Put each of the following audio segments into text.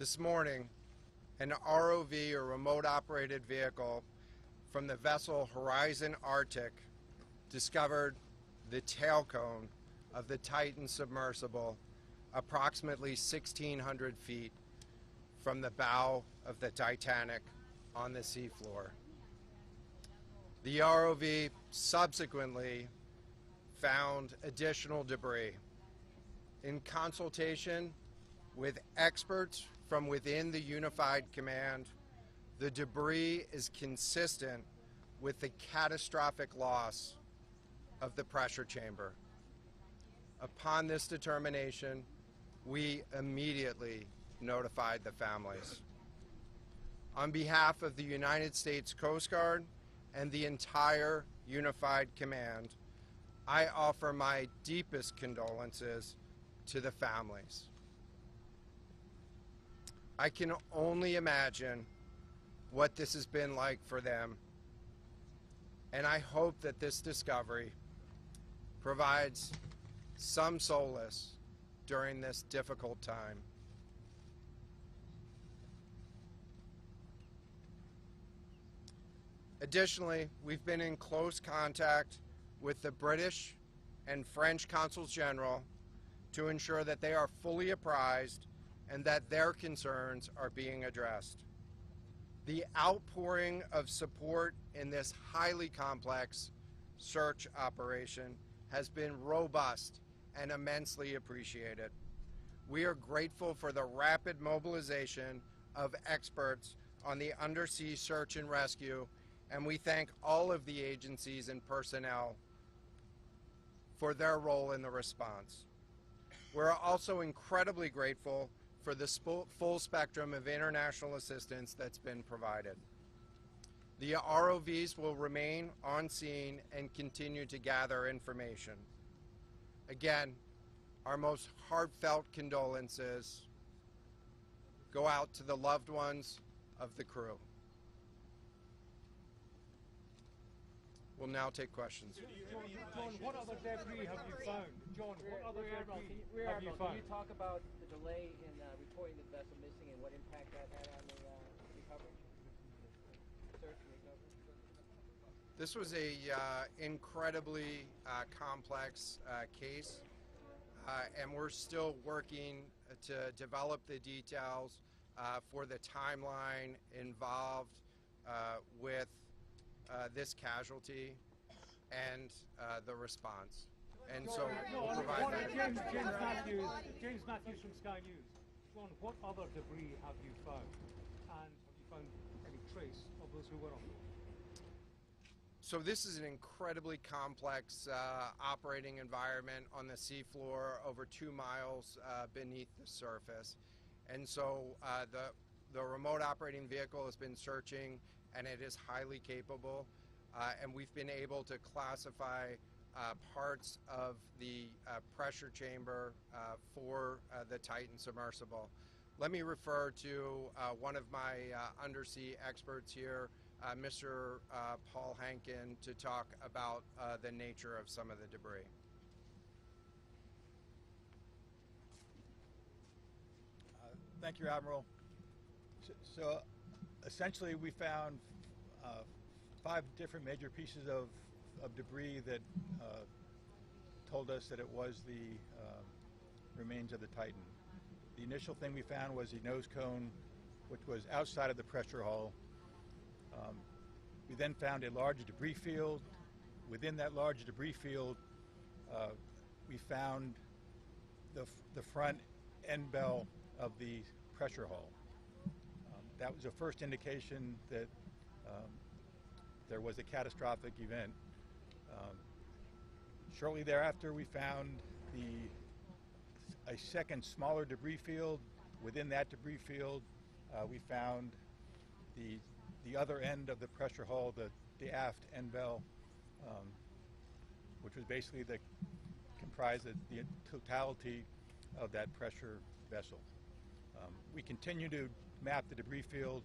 This morning, an ROV, or remote operated vehicle, from the vessel Horizon Arctic discovered the tail cone of the Titan submersible approximately 1,600 feet from the bow of the Titanic on the seafloor. The ROV subsequently found additional debris. In consultation with experts from within the Unified Command, the debris is consistent with the catastrophic loss of the pressure chamber. Upon this determination, we immediately notified the families. On behalf of the United States Coast Guard and the entire Unified Command, I offer my deepest condolences to the families. I can only imagine what this has been like for them, and I hope that this discovery provides some solace during this difficult time. Additionally, we've been in close contact with the British and French Consuls General to ensure that they are fully apprised and that their concerns are being addressed. The outpouring of support in this highly complex search operation has been robust and immensely appreciated. We are grateful for the rapid mobilization of experts on the undersea search and rescue, and we thank all of the agencies and personnel for their role in the response. We're also incredibly grateful for the full spectrum of international assistance that's been provided. The ROVs will remain on scene and continue to gather information. Again, our most heartfelt condolences go out to the loved ones of the crew. We'll now take questions. John, what other debris have you found? John, what other debris have you found? Can you talk about the delay in reporting the vessel missing and what impact that had on the recovery? Search and recovery? This was a incredibly complex case, and we're still working to develop the details for the timeline involved with this casualty and the response. And so we'll provide that. James Matthews from Sky News. John, what other debris have you found? And have you found any trace of those who were on board? So this is an incredibly complex operating environment on the seafloor, over 2 miles beneath the surface. And so the remote operating vehicle has been searching, and it is highly capable. And we've been able to classify parts of the pressure chamber for the Titan submersible. Let me refer to one of my undersea experts here, Mr. Paul Hankin, to talk about the nature of some of the debris. Thank you, Admiral. So essentially we found 5 different major pieces of debris that told us that it was the remains of the Titan. The initial thing we found was the nose cone, which was outside of the pressure hull. We then found a large debris field. Within that large debris field, we found the front end bell of the pressure hull. That was the first indication that there was a catastrophic event. Shortly thereafter, we found a second smaller debris field. Within that debris field, we found the other end of the pressure hull, the aft end bell, which was basically comprised of the totality of that pressure vessel. We continue to map the debris field,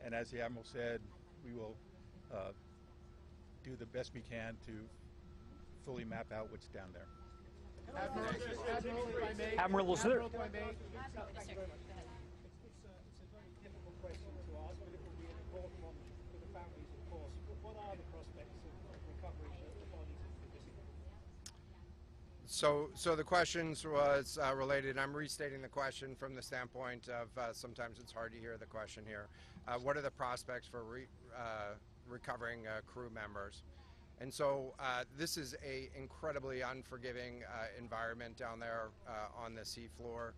and as the Admiral said, we will do the best we can to fully map out what's down there. Admiral, is there... So the questions was related. I'm restating the question from the standpoint of sometimes it's hard to hear the question here. What are the prospects for recovering crew members? And so this is a incredibly unforgiving environment down there on the seafloor,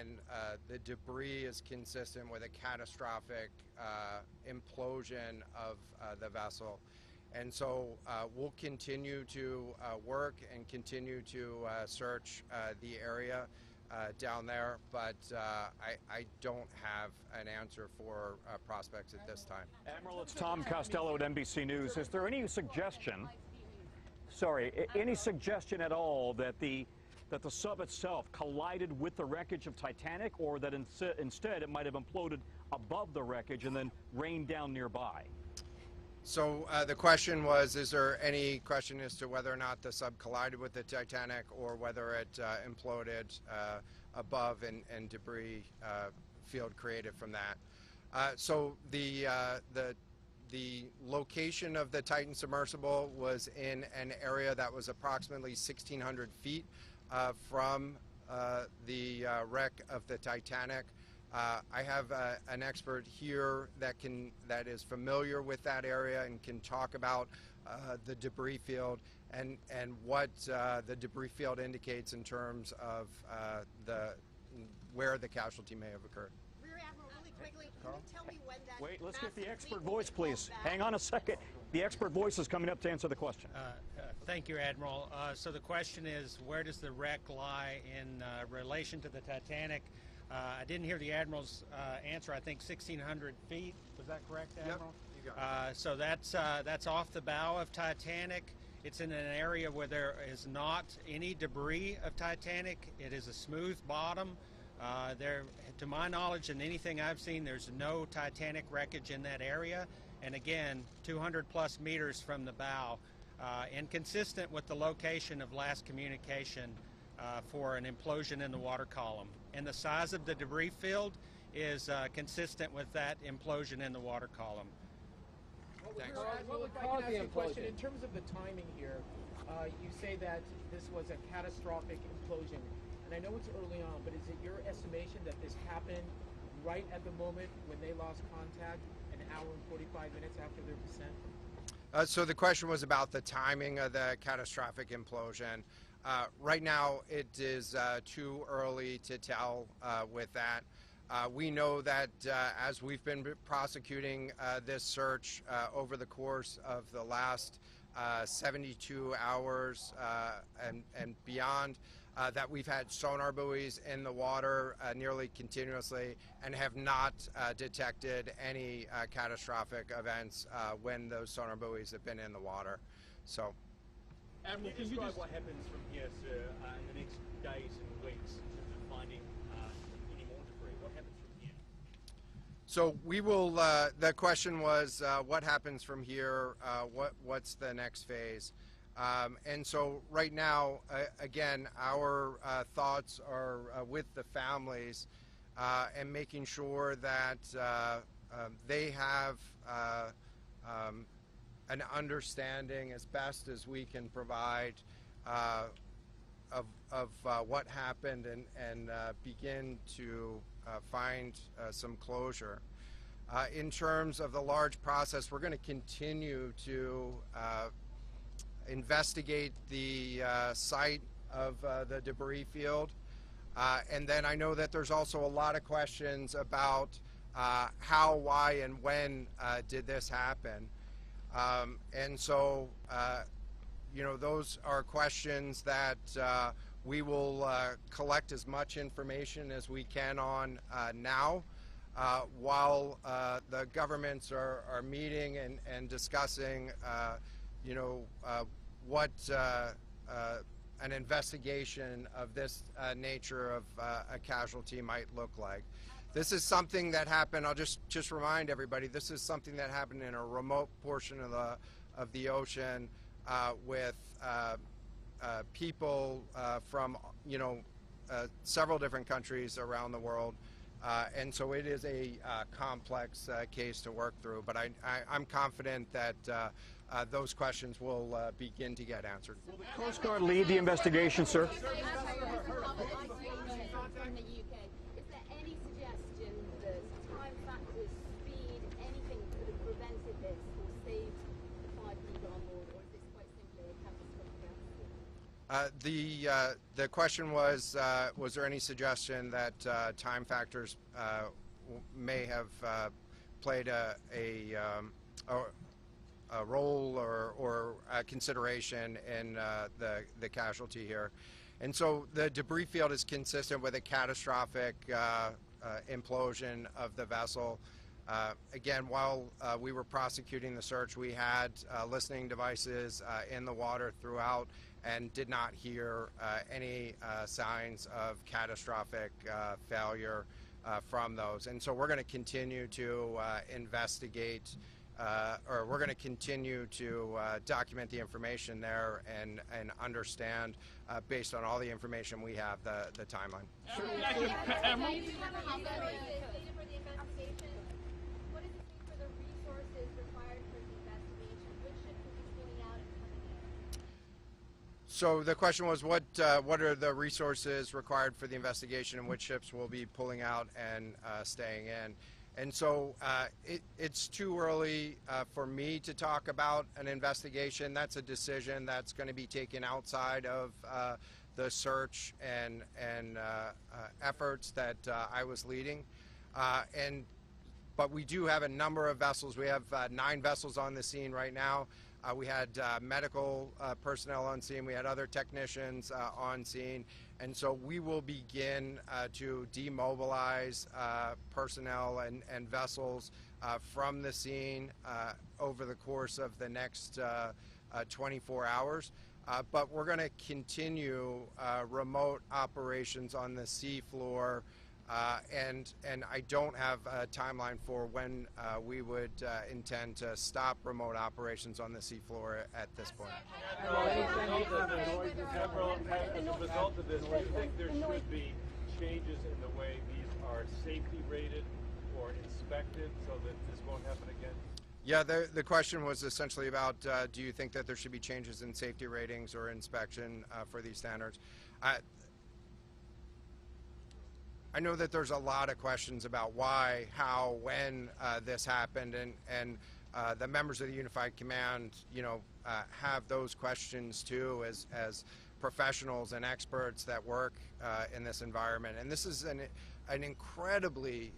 and the debris is consistent with a catastrophic implosion of the vessel. And so we'll continue to work and continue to search the area down there, but I don't have an answer for prospects at this time. Admiral, it's Tom Costello at NBC News. Is there any suggestion, any suggestion at all that the sub itself collided with the wreckage of Titanic, or that instead it might have imploded above the wreckage and then rained down nearby? So the question was, is there any question as to whether or not the sub collided with the Titanic or whether it imploded above and debris field created from that? So the location of the Titan submersible was in an area that was approximately 1,600 feet from the wreck of the Titanic. I have an expert here that is familiar with that area and can talk about the debris field and what the debris field indicates in terms of where the casualty may have occurred. Rear Admiral, really quickly, can you tell me when that... Wait, let's get the expert voice, please. Hang on a second. The expert voice is coming up to answer the question. Thank you, Admiral. So the question is, where does the wreck lie in relation to the Titanic? I didn't hear the Admiral's answer. I think 1,600 feet. Was that correct, Admiral? Yep, you got it. So that's off the bow of Titanic. It's in an area where there is not any debris of Titanic. It is a smooth bottom. There, to my knowledge and anything I've seen, there's no Titanic wreckage in that area. And again, 200 plus meters from the bow, and consistent with the location of last communication for an implosion in the water column. And the size of the debris field is consistent with that implosion in the water column. Thanks. Well, if I can ask you a question, in terms of the timing here, you say that this was a catastrophic implosion, and I know it's early on, but is it your estimation that this happened right at the moment when they lost contact, an hour and 45 minutes after their descent? So the question was about the timing of the catastrophic implosion. Right now, it is too early to tell with that. We know that as we've been prosecuting this search over the course of the last 72 hours and beyond, that we've had sonar buoys in the water nearly continuously and have not detected any catastrophic events when those sonar buoys have been in the water. So. Admiral, can you describe what happens from here, sir, in the next days and weeks in terms of finding any more debris? What happens from here? So we will, the question was what happens from here, what's the next phase? And so right now, again, our thoughts are with the families and making sure that they have an understanding as best as we can provide of what happened and begin to find some closure. In terms of the large process, we're going to continue to investigate the site of the debris field. And then I know that there's also a lot of questions about how, why, and when did this happen. And so, you know, those are questions that we will collect as much information as we can on now, while the governments are meeting and discussing, you know, what an investigation of this nature of a casualty might look like. This is something that happened, I'll just remind everybody, this is something that happened in a remote portion of the ocean with people from, you know, several different countries around the world And so it is a complex case to work through, but I'm confident that those questions will begin to get answered. Will the Coast Guard lead the investigation, sir? From the UK, is there any suggestion that time factors, speed, anything could have prevented this or saved the 5 people on board, or is this quite simply a catastrophic accident? The question was there any suggestion that time factors may have played a role or a consideration in the casualty here? And so the debris field is consistent with a catastrophic implosion of the vessel. Again, while we were prosecuting the search, we had listening devices in the water throughout and did not hear any signs of catastrophic failure from those. And so we're going to continue to investigate, or we're going to continue to document the information there and understand, based on all the information we have, the timeline. So the question was, what are the resources required for the investigation, and which ships will be pulling out and staying in? And so it's too early for me to talk about an investigation. That's a decision that's going to be taken outside of the search and efforts that I was leading. But we do have a number of vessels. We have 9 vessels on the scene right now. We had medical personnel on scene. We had other technicians on scene. And so we will begin to demobilize personnel and vessels from the scene over the course of the next 24 hours. But we're going to continue remote operations on the seafloor. And I don't have a timeline for when we would intend to stop remote operations on the seafloor at this point. Admiral, as a result of this, do you think there should be changes in the way these are safety rated or inspected so that this won't happen again? Yeah, the question was essentially about do you think that there should be changes in safety ratings or inspection for these standards? I know that there's a lot of questions about why, how, when this happened, and the members of the Unified Command, have those questions too, as professionals and experts that work in this environment. And this is an incredibly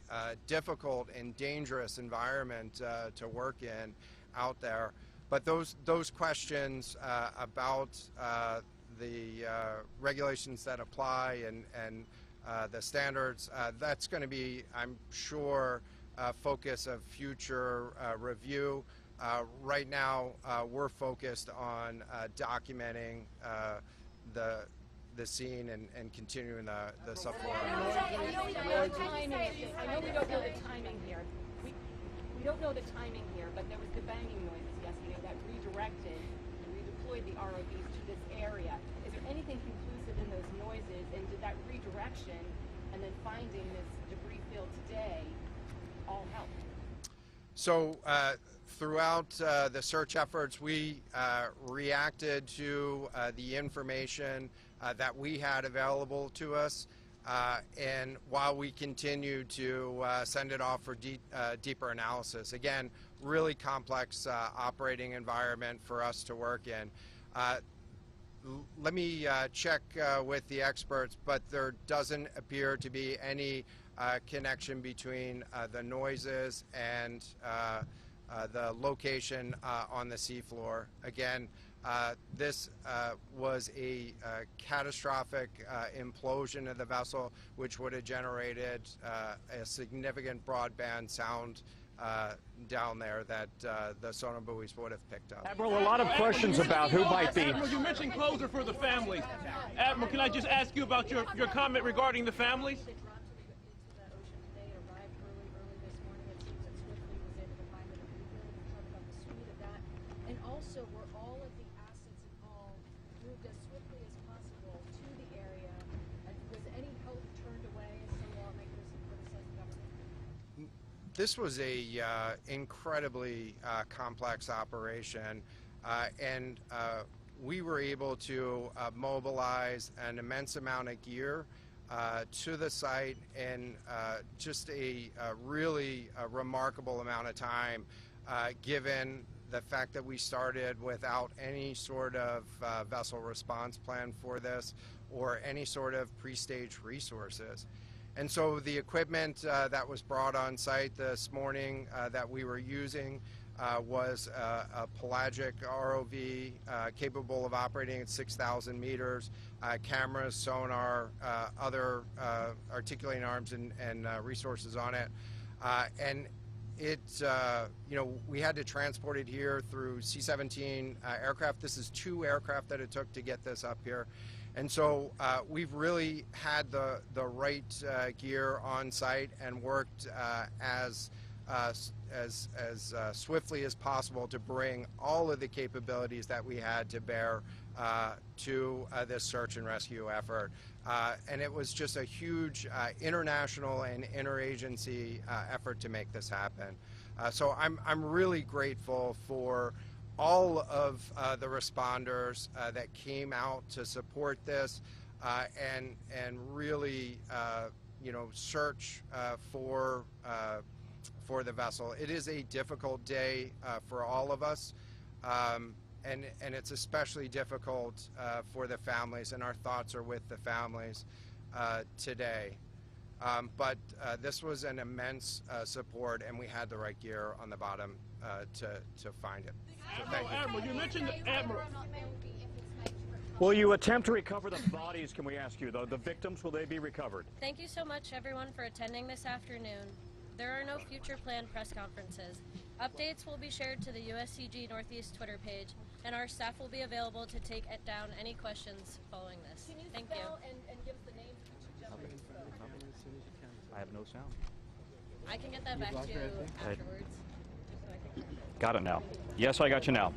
difficult and dangerous environment to work in out there. But those questions about the regulations that apply and the standards, that's going to be, I'm sure, focus of future review. Right now, we're focused on documenting the scene and continuing the subfloor. I know we don't know the timing here. We don't know the timing here, but there was the banging noises yesterday that redirected and redeployed the ROVs to this area. Is there anything conclusive in those noises, and did that redirection and then finding this debris field today all help? So throughout the search efforts, we reacted to the information that we had available to us, and while we continue to send it off for deeper analysis. Again, really complex operating environment for us to work in. Let me check with the experts, but there doesn't appear to be any connection between the noises and the location on the seafloor. Again, this was a catastrophic implosion of the vessel, which would have generated a significant broadband sound down there that the sonar buoys would have picked up. Admiral, a lot of questions about who might be. Admiral, you mentioned closure for the families. Admiral, can I just ask you about your comment regarding the families? Also, were all of the assets involved moved as swiftly as possible to the area? Was any help turned away as some lawmakers have criticized the This was a incredibly complex operation, and we were able to mobilize an immense amount of gear to the site in just a really remarkable amount of time, given the fact that we started without any sort of vessel response plan for this or any sort of pre-stage resources. And so the equipment that was brought on site this morning that we were using was a pelagic ROV capable of operating at 6,000 meters, cameras, sonar, other articulating arms and resources on it. And it, we had to transport it here through C-17 aircraft. This is 2 aircraft that it took to get this up here. And so we've really had the right gear on site and worked as swiftly as possible to bring all of the capabilities that we had to bear to this search and rescue effort. And it was just a huge international and interagency effort to make this happen. So I'm really grateful for all of the responders that came out to support this and really search for the vessel. It is a difficult day for all of us, and it's especially difficult for the families, and our thoughts are with the families today. But this was an immense support, and we had the right gear on the bottom to find it. So thank you. Admiral, you mentioned Admiral. Will you attempt to recover the bodies, can we ask you, though? The victims, will they be recovered? Thank you so much, everyone, for attending this afternoon. There are no future planned press conferences. Updates will be shared to the USCG Northeast Twitter page, and our staff will be available to take down any questions following this. Can you Thank spell you. and give us the names of each gentleman who spoke? I have no sound. I can get that back to you afterwards. Just so I can... Got it now. Yes, I got you now.